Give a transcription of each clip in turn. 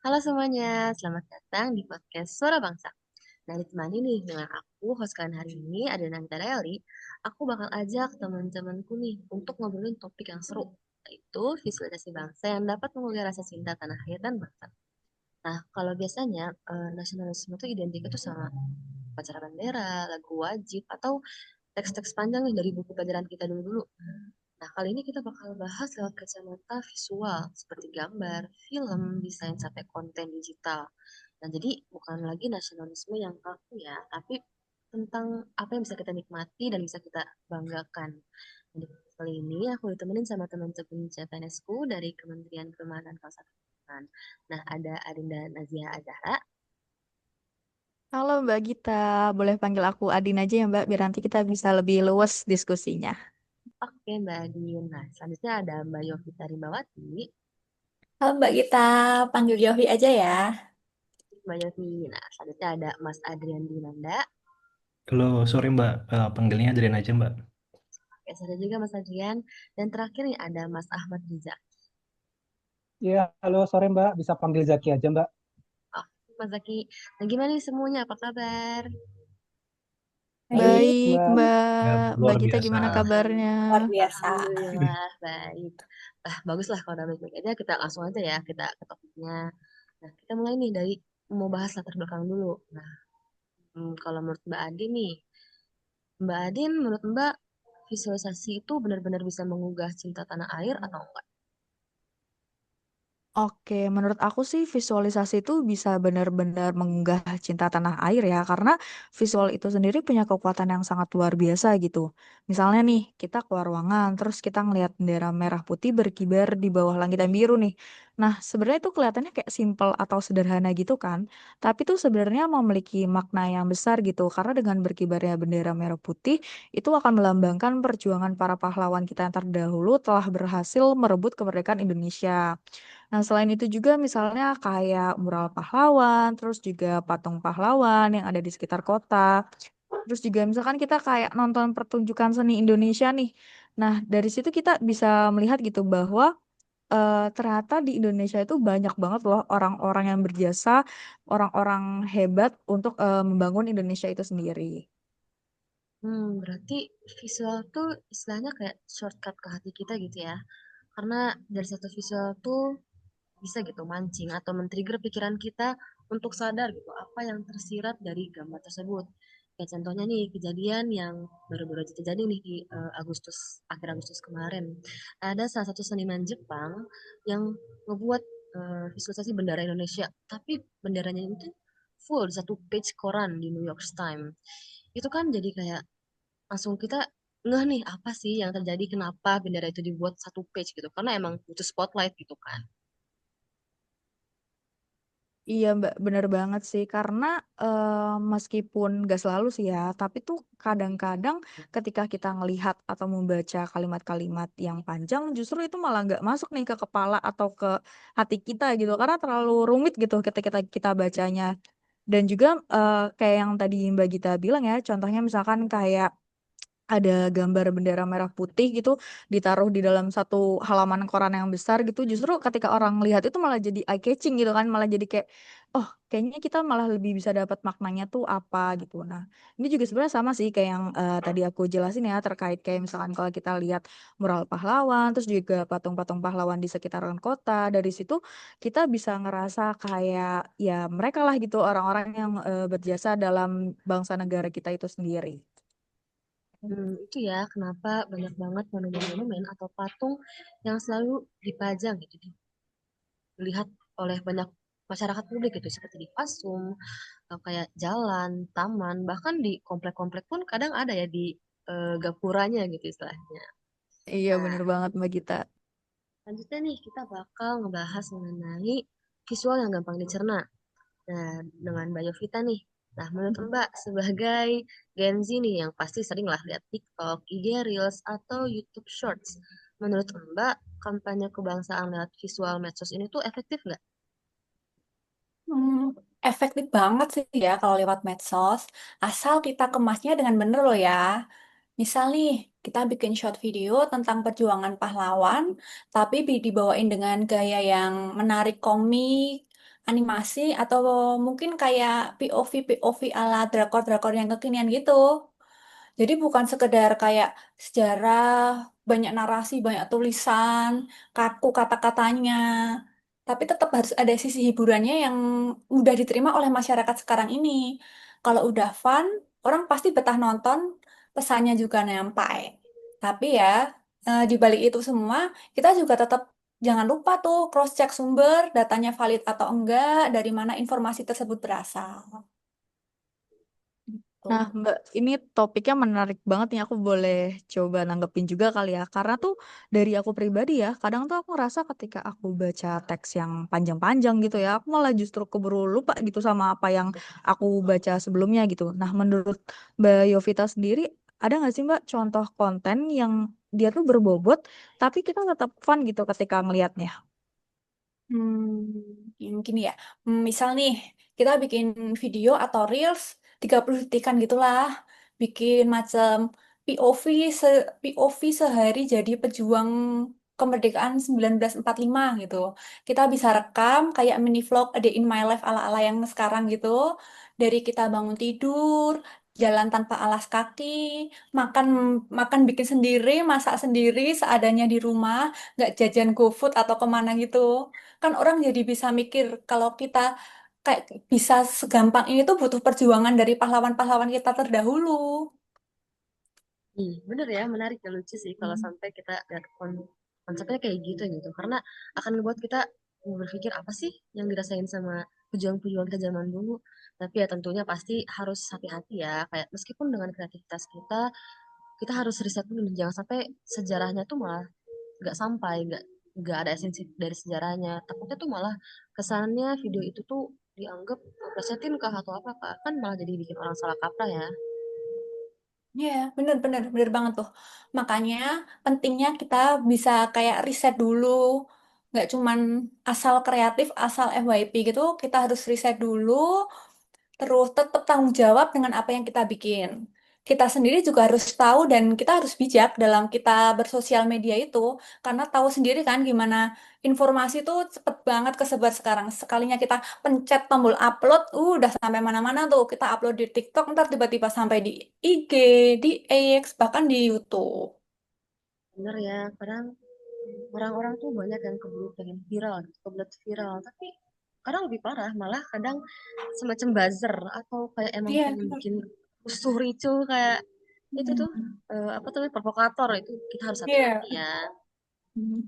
Halo semuanya, selamat datang di podcast Suara Bangsa. Nah, ditemani nih dengan aku, host kalian hari ini, ada Nanta Reali. Aku bakal ajak teman-temanku nih untuk ngobrolin topik yang seru, yaitu visualisasi bangsa yang dapat menggugah rasa cinta tanah air dan bangsa. Nah, kalau biasanya nasionalisme itu identik itu sama upacara bendera, lagu wajib, atau teks-teks panjang nih dari buku pelajaran kita dulu-dulu. Nah, kali ini kita bakal bahas lewat kacamata visual, seperti gambar, film, desain, sampai konten digital. Nah, jadi bukan lagi nasionalisme yang kaku ya, tapi tentang apa yang bisa kita nikmati dan bisa kita banggakan. Jadi, kali ini aku ditemenin sama teman-teman CPNS-ku dari Kementerian Perumahan dan Kawasan. Nah, ada Adinda Nazia Azahra. Halo Mbak Gita, boleh panggil aku Adin aja ya Mbak, biar nanti kita bisa lebih luas diskusinya. Oke, Mbak Adin. Nah, selanjutnya ada Mbak Yovita Rimbawati. Halo Mbak Gita, panggil Yofi aja ya. Mbak Yofi. Nah, selanjutnya ada Mas Adrian Dinanda. Halo, sorry Mbak, panggilnya Adrian aja Mbak. Oke, ada juga Mas Adrian. Dan terakhir nih ada Mas Ahmad Riza. Iya, halo sore Mbak, bisa panggil Zaki aja Mbak. Oh, Mas Zaki. Nah, gimana nih semuanya? Apa kabar? Baik, Baik Mbak. Ya, Mbak, Mbak luar Gita biasa. gimana kabarnya? luar biasa. Alhamdulillah, baik. Bagus lah kalau udah baik-baik aja. Kita langsung aja ya, kita ke topiknya. Nah, kita mulai nih dari mau bahas latar belakang dulu. Nah, kalau menurut Mbak Adi nih, Mbak Adin, menurut Mbak, visualisasi itu benar-benar bisa menggugah cinta tanah air atau enggak? Oke, menurut aku sih visualisasi itu bisa benar-benar mengunggah cinta tanah air ya, karena visual itu sendiri punya kekuatan yang sangat luar biasa gitu. Misalnya nih, kita keluar ruangan, terus kita ngelihat bendera merah putih berkibar di bawah langit yang biru nih. Nah, sebenarnya itu kelihatannya kayak simple atau sederhana gitu kan, tapi tuh sebenarnya memiliki makna yang besar gitu, karena dengan berkibarnya bendera merah putih, itu akan melambangkan perjuangan para pahlawan kita yang terdahulu telah berhasil merebut kemerdekaan Indonesia. Nah, selain itu juga misalnya kayak mural pahlawan, terus juga patung pahlawan yang ada di sekitar kota. Terus juga misalkan kita kayak nonton pertunjukan seni Indonesia nih. Nah, dari situ kita bisa melihat gitu bahwa ternyata di Indonesia itu banyak banget loh orang-orang yang berjasa, orang-orang hebat untuk membangun Indonesia itu sendiri. Berarti visual tuh istilahnya kayak shortcut ke hati kita gitu ya. Karena dari satu visual tuh bisa gitu mancing atau men-trigger pikiran kita untuk sadar gitu apa yang tersirat dari gambar tersebut. Kayak contohnya nih kejadian yang baru-baru aja terjadi nih di akhir Agustus kemarin. Ada salah satu seniman Jepang yang ngebuat visualisasi bendera Indonesia, tapi benderanya itu full di satu page koran di New York Times. Itu kan jadi kayak langsung kita ngeh nih apa sih yang terjadi kenapa bendera itu dibuat satu page gitu karena emang butuh spotlight gitu kan. Iya Mbak, bener banget sih. Karena meskipun gak selalu sih ya, tapi tuh kadang-kadang ketika kita ngelihat atau membaca kalimat-kalimat yang panjang, justru itu malah nggak masuk nih ke kepala atau ke hati kita gitu. Karena terlalu rumit gitu ketika kita bacanya. Dan juga kayak yang tadi Mbak Gita bilang ya, contohnya misalkan kayak ada gambar bendera merah putih gitu ditaruh di dalam satu halaman koran yang besar gitu, justru ketika orang lihat itu malah jadi eye catching gitu kan, malah jadi kayak oh kayaknya kita malah lebih bisa dapat maknanya tuh apa gitu. Nah, ini juga sebenarnya sama sih kayak yang tadi aku jelasin ya, terkait kayak misalkan kalau kita lihat mural pahlawan terus juga patung-patung pahlawan di sekitaran kota, dari situ kita bisa ngerasa kayak ya mereka lah gitu orang-orang yang berjasa dalam bangsa negara kita itu sendiri. Itu ya kenapa banyak banget monumen-monumen atau patung yang selalu dipajang gitu, dilihat oleh banyak masyarakat publik gitu, seperti di pasum, kayak jalan, taman, bahkan di komplek-komplek pun kadang ada ya di gapuranya gitu istilahnya. Iya Nah, bener banget Mbak Gita. selanjutnya nih kita bakal ngebahas mengenai visual yang gampang dicerna. Nah, dengan Mbak Yovita nih. Nah, menurut Mbak sebagai Gen Z nih yang pasti sering lah lihat TikTok, IG Reels, atau YouTube Shorts. Menurut Mbak, kampanye kebangsaan lewat visual medsos ini tuh efektif nggak? Hmm, efektif banget sih ya kalau lewat medsos, asal kita kemasnya dengan bener loh ya. Misal nih, kita bikin short video tentang perjuangan pahlawan, tapi dibawain dengan gaya yang menarik komik, animasi atau mungkin kayak POV POV ala drakor-drakor yang kekinian gitu. Jadi bukan sekedar kayak sejarah, banyak narasi, banyak tulisan, kaku kata-katanya. Tapi tetap harus ada sisi hiburannya yang mudah diterima oleh masyarakat sekarang ini. Kalau udah fun, orang pasti betah nonton, pesannya juga nyampai. Tapi ya, di balik itu semua, kita juga tetap jangan lupa tuh cross-check sumber, datanya valid atau enggak, dari mana informasi tersebut berasal. Nah, Tuh. Mbak, ini topiknya menarik banget nih. Aku boleh coba nanggepin juga kali ya. Karena tuh dari aku pribadi ya, kadang tuh aku ngerasa ketika aku baca teks yang panjang-panjang gitu ya, aku malah justru keburu lupa gitu sama apa yang aku baca sebelumnya gitu. Nah, menurut Mbak Yovita sendiri, ada nggak sih Mbak contoh konten yang dia tuh berbobot, tapi kita tetap fun gitu ketika ngelihatnya? Yang gini ya. Misal nih, kita bikin video atau reels 30 detikan gitulah. Bikin macam POV POV sehari jadi pejuang kemerdekaan 1945 gitu. Kita bisa rekam kayak mini vlog a day in my life ala-ala yang sekarang gitu. Dari kita bangun tidur, jalan tanpa alas kaki, makan makan bikin sendiri, masak sendiri seadanya di rumah, nggak jajan GoFood atau kemana gitu. Kan orang jadi bisa mikir kalau kita kayak bisa segampang ini tuh butuh perjuangan dari pahlawan-pahlawan kita terdahulu. Bener ya, menarik ya, lucu sih kalau Hmm. sampai kita lihat konsepnya kayak gitu gitu. Karena akan membuat kita berpikir apa sih yang dirasain sama pejuang-pejuang kita zaman dulu. Tapi ya tentunya pasti harus hati-hati ya. Kayak meskipun dengan kreativitas kita harus riset dulu. Jangan sampai sejarahnya tuh malah nggak sampai, nggak ada esensi dari sejarahnya. Takutnya tuh malah kesannya video itu tuh dianggap plesetin kah atau apa kah. Kan malah jadi bikin orang salah kaprah ya. Iya, bener-bener bener banget tuh. Makanya pentingnya kita bisa kayak riset dulu. Nggak cuman asal kreatif, asal FYP gitu. Kita harus riset dulu, terus tetap tanggung jawab dengan apa yang kita bikin. Kita sendiri juga harus tahu dan kita harus bijak dalam kita bersosial media itu. Karena tahu sendiri kan gimana informasi itu cepet banget kesebar sekarang. Sekalinya kita pencet tombol upload, udah sampai mana-mana tuh. Kita upload di TikTok, ntar tiba-tiba sampai di IG, di X, bahkan di YouTube. Bener ya, kadang orang-orang tuh banyak yang keburu pengen viral gitu, kebelet viral, tapi kadang lebih parah, malah kadang semacam buzzer atau kayak emang Iya, pengen benar. bikin rusuh ricuh kayak itu tuh Hmm. apa tuh provokator itu kita harus Iya. hati-hati ya. Hmm.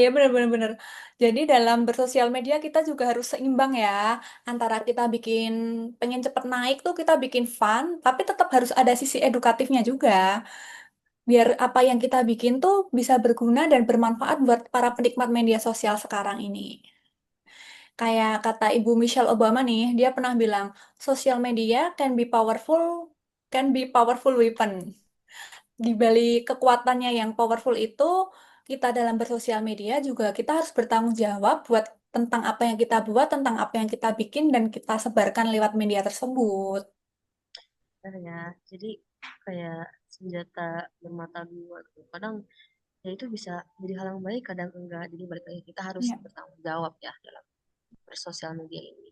Ya benar-benar benar. Jadi dalam bersosial media kita juga harus seimbang ya antara kita bikin pengen cepet naik tuh kita bikin fun, tapi tetap harus ada sisi edukatifnya juga. Biar apa yang kita bikin tuh bisa berguna dan bermanfaat buat para penikmat media sosial sekarang ini. Kayak kata Ibu Michelle Obama nih, dia pernah bilang, social media can be powerful weapon. Di balik kekuatannya yang powerful itu, kita dalam bersosial media juga kita harus bertanggung jawab buat tentang apa yang kita buat, tentang apa yang kita bikin dan kita sebarkan lewat media tersebut. Bener ya, jadi kayak senjata bermata dua gitu. Kadang ya itu bisa jadi hal yang baik, kadang enggak, jadi balik lagi kita harus Ya. bertanggung jawab ya dalam bersosial media ini.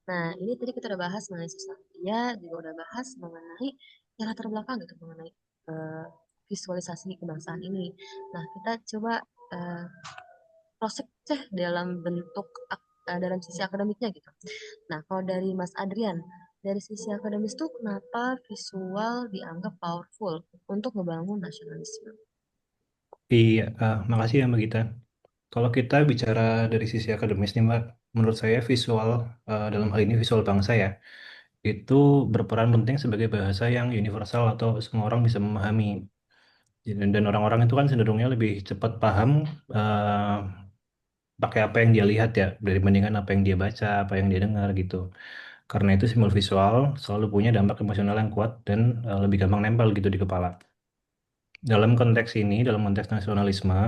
Nah, ini tadi kita udah bahas mengenai sosial media, juga udah bahas mengenai ya latar belakang gitu, mengenai eh, visualisasi kebangsaan ini. Nah, kita coba eh, prosek deh dalam bentuk dalam sisi akademiknya gitu. Nah, kalau dari Mas Adrian, dari sisi akademis tuh kenapa visual dianggap powerful untuk membangun nasionalisme? Iya, makasih ya Mbak Gita. Kalau kita bicara dari sisi akademis nih Mbak, menurut saya visual, dalam hal ini visual bangsa ya, itu berperan penting sebagai bahasa yang universal atau semua orang bisa memahami. Dan orang-orang itu kan cenderungnya lebih cepat paham eh, pakai apa yang dia lihat ya, dibandingkan apa yang dia baca, apa yang dia dengar gitu. Karena itu simbol visual selalu punya dampak emosional yang kuat dan lebih gampang nempel gitu di kepala. Dalam konteks ini, dalam konteks nasionalisme,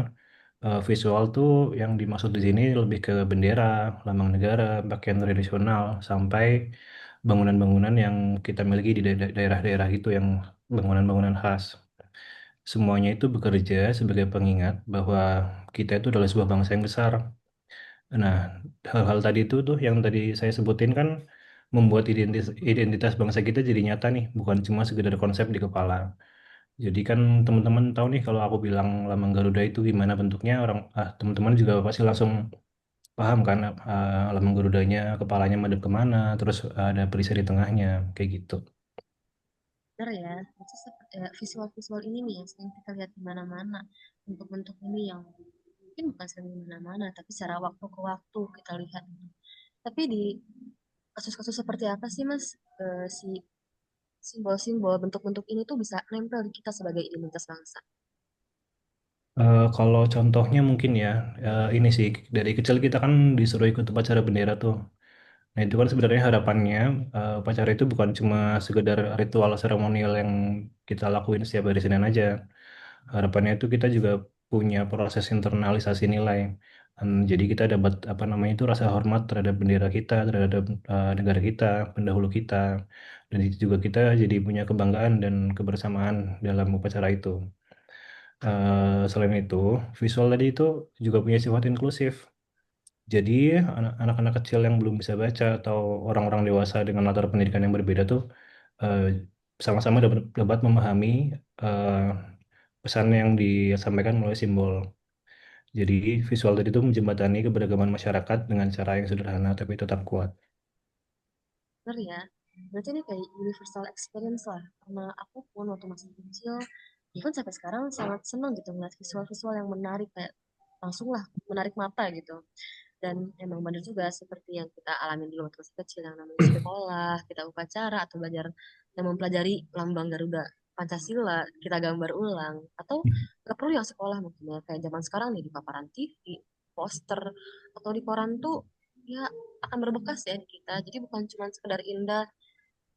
visual tuh yang dimaksud di sini lebih ke bendera, lambang negara, pakaian tradisional, sampai bangunan-bangunan yang kita miliki di daerah-daerah gitu, yang bangunan-bangunan khas. Semuanya itu bekerja sebagai pengingat bahwa kita itu adalah sebuah bangsa yang besar, Nah, hal-hal tadi itu tuh yang tadi saya sebutin kan membuat identitas bangsa kita jadi nyata nih, bukan cuma sekedar konsep di kepala. Jadi kan teman-teman tahu nih kalau aku bilang Lambang Garuda itu gimana bentuknya, teman-teman juga pasti langsung paham kan, Lambang Garudanya kepalanya madep kemana, terus ada perisai di tengahnya, kayak gitu. Benar ya, itu seperti visual-visual ini nih yang sering kita lihat di mana-mana. Bentuk-bentuk ini yang mungkin bukan sering di mana-mana, tapi secara waktu ke waktu kita lihat. Tapi di kasus-kasus seperti apa sih Mas, si simbol-simbol bentuk-bentuk ini tuh bisa nempel di kita sebagai identitas bangsa? Kalau contohnya mungkin ya, ini sih dari kecil kita kan disuruh ikut upacara bendera tuh. Nah itu kan sebenarnya harapannya upacara itu bukan cuma sekedar ritual seremonial yang kita lakuin setiap hari Senin aja. Harapannya itu kita juga punya proses internalisasi nilai. Jadi kita dapat apa namanya itu rasa hormat terhadap bendera kita, terhadap negara kita, pendahulu kita, dan itu juga kita jadi punya kebanggaan dan kebersamaan dalam upacara itu. Selain itu, visual tadi itu juga punya sifat inklusif. Jadi anak-anak kecil yang belum bisa baca atau orang-orang dewasa dengan latar pendidikan yang berbeda tuh eh, sama-sama dapat memahami eh, pesan yang disampaikan melalui simbol. Jadi visual tadi itu menjembatani keberagaman masyarakat dengan cara yang sederhana tapi tetap kuat. Benar ya, berarti ini kayak universal experience lah. Karena aku pun waktu masih kecil, ya kan sampai sekarang sangat senang gitu ngeliat visual-visual yang menarik kayak langsung lah menarik mata gitu. Dan emang benar juga seperti yang kita alami dulu waktu masih kecil yang namanya sekolah, kita upacara atau belajar yang mempelajari lambang Garuda Pancasila, kita gambar ulang atau nggak perlu yang sekolah mungkin ya kayak zaman sekarang nih di paparan TV, poster atau di koran tuh ya akan berbekas ya di kita. Jadi bukan cuma sekedar indah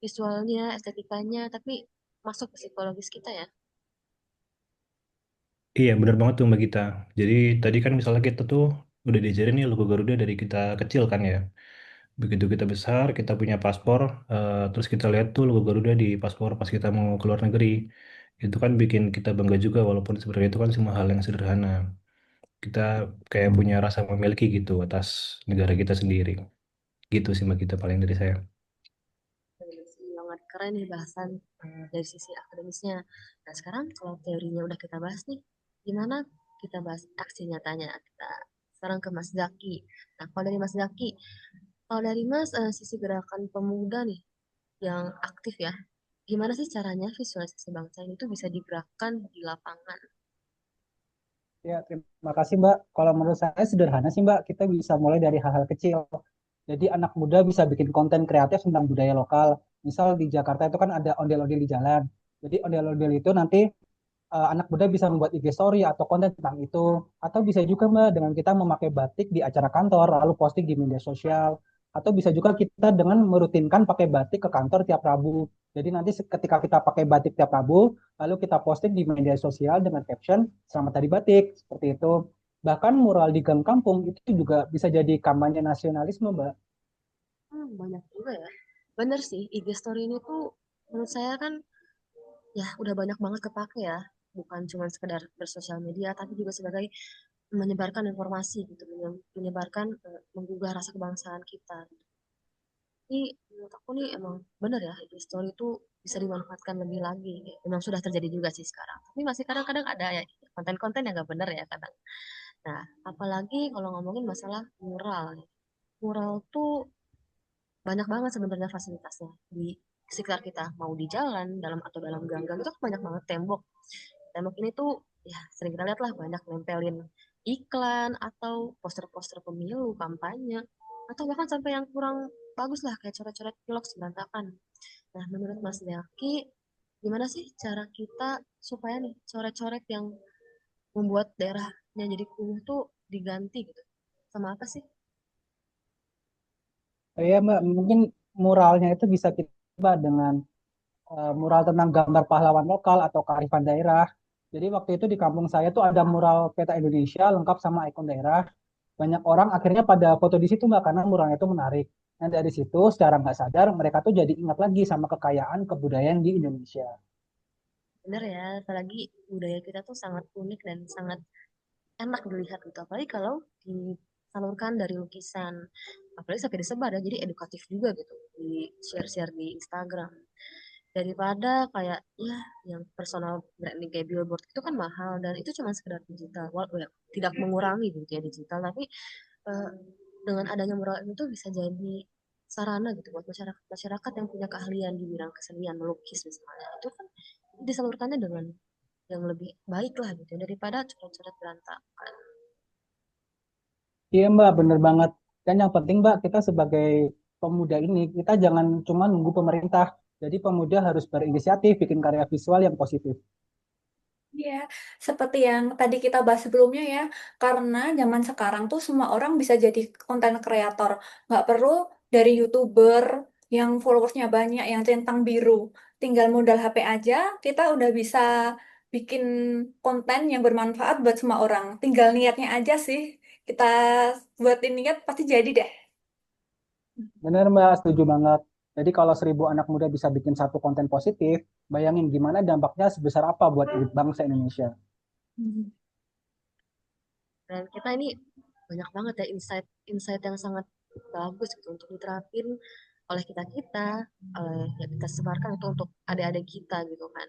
visualnya, estetikanya, tapi masuk ke psikologis kita ya. Iya, benar banget tuh Mbak Gita. Jadi tadi kan misalnya kita tuh udah diajarin nih logo Garuda dari kita kecil kan ya. Begitu kita besar, kita punya paspor, terus kita lihat tuh logo Garuda di paspor pas kita mau keluar negeri. Itu kan bikin kita bangga juga walaupun sebenarnya itu kan cuma hal yang sederhana. Kita kayak punya rasa memiliki gitu atas negara kita sendiri. Gitu sih Mbak Gita paling dari saya. Sangat keren nih bahasan dari sisi akademisnya. Nah sekarang kalau teorinya udah kita bahas nih, gimana kita bahas aksi nyatanya? Kita sekarang ke Mas Zaki. Nah kalau dari Mas Zaki, kalau dari Mas sisi gerakan pemuda nih yang aktif ya, gimana sih caranya visualisasi bangsa ini tuh bisa digerakkan di lapangan? Ya, terima kasih Mbak. Kalau menurut saya sederhana sih Mbak, kita bisa mulai dari hal-hal kecil. Jadi anak muda bisa bikin konten kreatif tentang budaya lokal. Misal di Jakarta itu kan ada ondel-ondel di jalan. Jadi ondel-ondel itu nanti anak muda bisa membuat IG story atau konten tentang itu. Atau bisa juga Mbak dengan kita memakai batik di acara kantor lalu posting di media sosial. Atau bisa juga kita dengan merutinkan pakai batik ke kantor tiap Rabu. Jadi nanti ketika kita pakai batik tiap Rabu, lalu kita posting di media sosial dengan caption Selamat Hari Batik seperti itu. Bahkan mural di gang kampung itu juga bisa jadi kampanye nasionalisme, Mbak. Banyak juga ya. Bener sih, IG story ini tuh menurut saya kan ya udah banyak banget kepake ya. Bukan cuma sekedar bersosial media, tapi juga sebagai menyebarkan informasi gitu, menyebarkan menggugah rasa kebangsaan kita. Ini menurut aku nih emang bener ya, IG story itu bisa dimanfaatkan lebih lagi. Memang sudah terjadi juga sih sekarang. Tapi masih kadang-kadang ada ya konten-konten yang gak bener ya kadang. Nah, apalagi kalau ngomongin masalah mural. Mural tuh banyak banget sebenarnya fasilitasnya di sekitar kita. Mau di jalan, dalam atau dalam gang-gang itu banyak banget tembok. Tembok ini tuh ya sering kita lihat lah banyak nempelin iklan atau poster-poster pemilu, kampanye, atau bahkan sampai yang kurang bagus lah kayak coret-coret vlog berantakan. Nah, menurut Mas Zaki, gimana sih cara kita supaya nih coret-coret yang membuat daerahnya jadi kumuh tuh diganti gitu? Sama apa sih? Ya, Mbak, mungkin muralnya itu bisa kita ubah dengan mural tentang gambar pahlawan lokal atau kearifan daerah. Jadi waktu itu di kampung saya tuh ada mural peta Indonesia lengkap sama ikon daerah. Banyak orang akhirnya pada foto di situ Mbak karena muralnya itu menarik. Dan dari situ secara nggak sadar mereka tuh jadi ingat lagi sama kekayaan kebudayaan di Indonesia. Bener ya, apalagi budaya kita tuh sangat unik dan sangat enak dilihat gitu. Apalagi kalau salurkan dari lukisan. Apalagi sampai disebar ya, jadi edukatif juga gitu di share-share di Instagram. Daripada kayak ya yang personal branding kayak billboard itu kan mahal dan itu cuma sekedar digital. Ya, tidak mengurangi gitu ya digital, tapi eh, dengan adanya mural itu bisa jadi sarana gitu buat masyarakat masyarakat yang punya keahlian di bidang kesenian melukis misalnya itu kan disalurkannya dengan yang lebih baik lah gitu daripada coret-coret berantakan. Iya Mbak, bener banget. Dan yang penting Mbak, kita sebagai pemuda ini, kita jangan cuma nunggu pemerintah. Jadi pemuda harus berinisiatif, bikin karya visual yang positif. Iya, seperti yang tadi kita bahas sebelumnya ya, karena zaman sekarang tuh semua orang bisa jadi konten kreator. Nggak perlu dari YouTuber yang followersnya banyak, yang centang biru. Tinggal modal HP aja, kita udah bisa bikin konten yang bermanfaat buat semua orang. Tinggal niatnya aja sih. Kita buatin niat, pasti jadi deh. Bener Mbak, setuju banget. Jadi kalau 1.000 anak muda bisa bikin satu konten positif, bayangin gimana dampaknya sebesar apa buat elit bangsa Indonesia. Dan kita ini banyak banget ya insight yang sangat bagus gitu untuk diterapin oleh kita oleh yang kita sebarkan itu untuk adik-adik kita gitu kan.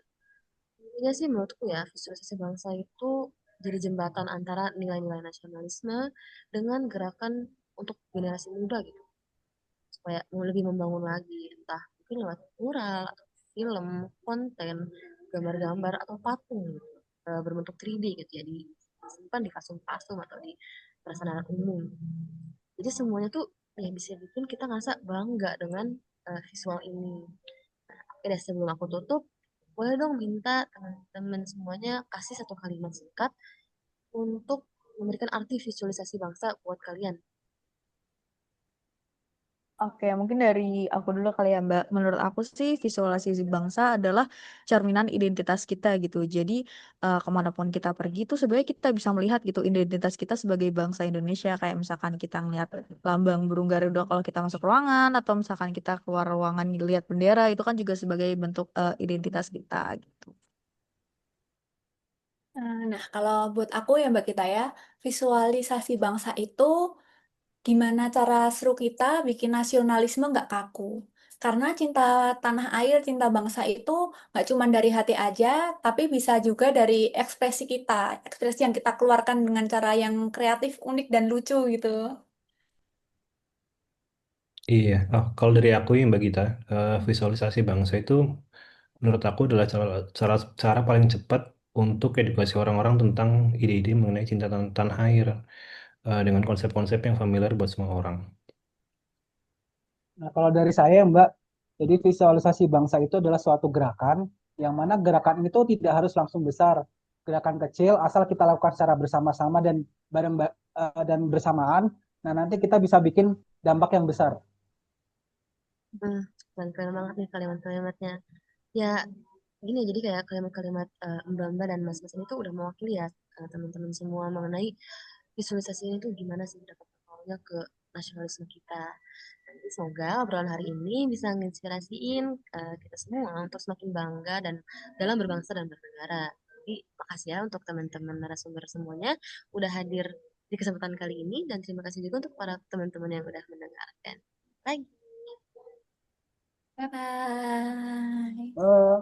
Intinya sih menurutku ya visualisasi bangsa itu jadi jembatan antara nilai-nilai nasionalisme dengan gerakan untuk generasi muda gitu supaya mau lebih membangun lagi entah mungkin lewat mural atau film, konten, gambar-gambar atau patung gitu, berbentuk 3D gitu ya disimpan di kasum-kasum atau di perasaan umum. Jadi semuanya tuh ya bisa bikin kita ngerasa bangga dengan visual ini. Nah, oke deh sebelum aku tutup, boleh dong minta teman-teman semuanya kasih satu kalimat singkat untuk memberikan arti visualisasi bangsa buat kalian. Oke, mungkin dari aku dulu kali ya Mbak. Menurut aku sih visualisasi bangsa adalah cerminan identitas kita gitu. Jadi kemanapun kita pergi tuh sebenarnya kita bisa melihat gitu identitas kita sebagai bangsa Indonesia. Kayak misalkan kita ngeliat lambang burung Garuda kalau kita masuk ruangan atau misalkan kita keluar ruangan ngeliat bendera itu kan juga sebagai bentuk identitas kita gitu. Nah, kalau buat aku ya Mbak kita ya, visualisasi bangsa itu gimana cara seru kita bikin nasionalisme nggak kaku. Karena cinta tanah air, cinta bangsa itu nggak cuma dari hati aja, tapi bisa juga dari ekspresi kita, ekspresi yang kita keluarkan dengan cara yang kreatif, unik, dan lucu gitu. Iya, kalau dari aku ya Mbak Gita, visualisasi bangsa itu menurut aku adalah cara paling cepat untuk edukasi orang-orang tentang ide-ide mengenai cinta tanah air dengan konsep-konsep yang familiar buat semua orang. Nah, kalau dari saya Mbak, jadi visualisasi bangsa itu adalah suatu gerakan yang mana gerakan itu tidak harus langsung besar. Gerakan kecil asal kita lakukan secara bersama-sama dan dan bersamaan. Nah, nanti kita bisa bikin dampak yang besar. Keren banget nih kalimat-kalimatnya. Ya gini jadi kayak kalimat-kalimat Mbak dan Mas-Mas ini tuh udah mewakili ya teman-teman semua mengenai visualisasi ini tuh gimana sih dapat pengaruhnya ke nasionalisme kita. Nanti semoga obrolan hari ini bisa menginspirasiin kita semua untuk semakin bangga dan dalam berbangsa dan bernegara. Jadi makasih ya untuk teman-teman narasumber semuanya udah hadir di kesempatan kali ini dan terima kasih juga untuk para teman-teman yang udah mendengarkan. Bye. Bye-bye. Eh,